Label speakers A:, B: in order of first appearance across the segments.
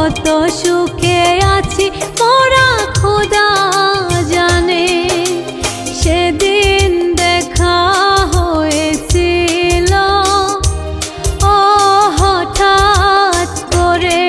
A: কত সুখে আছি মোরা খোদা জানে। সেদিন দেখা হয়েছিল ও হঠাৎ করে,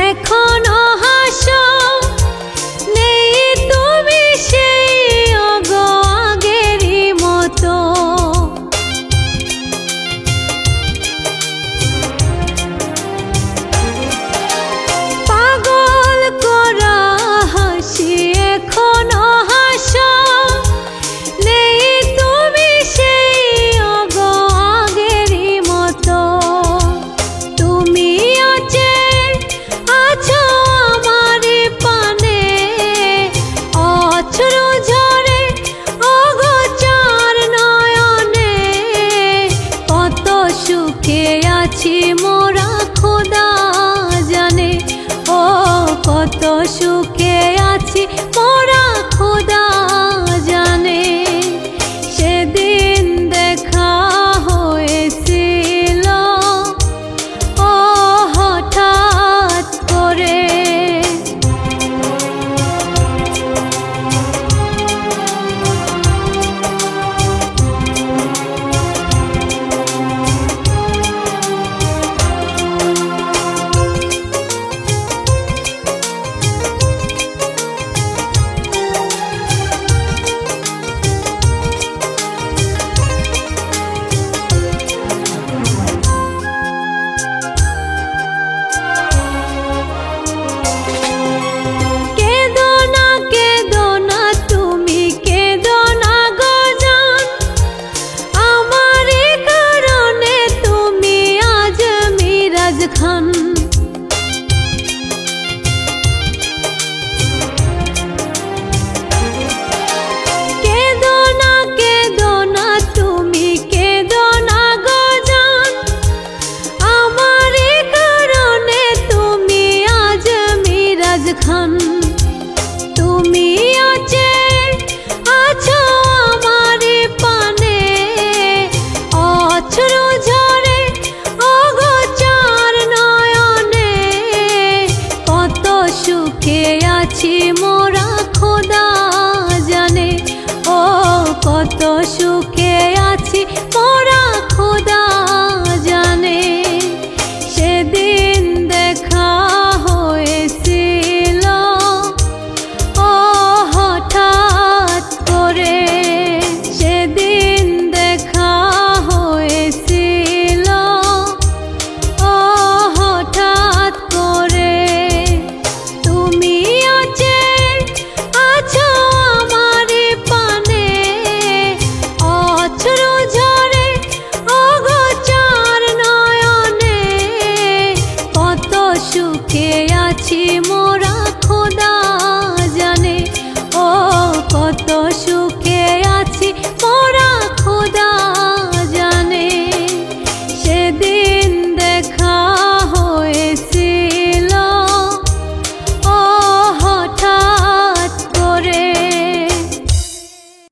A: এখনো হাসো নেই তুমি সেই আগেরই মতো। পাগল করা হাসি এখনো হাসো নেই তুমি সেই আগেরই মতো। তুমি আছি মোরা খোদা জানে, ও কত সুখে আছি মোরা খোদা জানে। সেদিন দেখা হয়েছিল ও হঠাৎ করে, তুমি আছে আছো আমারে পানে, অশ্রু ঝরে অগোচর নয়নে। কত সুখে আছি মোরা খোদা জানে, ও কত সুখে আছি মোরা খোদা জানে। সেদিন দেখা হয়েছিল ও হঠাৎ করে, সেদিন দেখা হয়েছিল ও হঠাৎ করে। তুমি আছে আছো আমারে পানে, অশ্রু ঝরে অগোচর নয়নে। কত সুখে আছি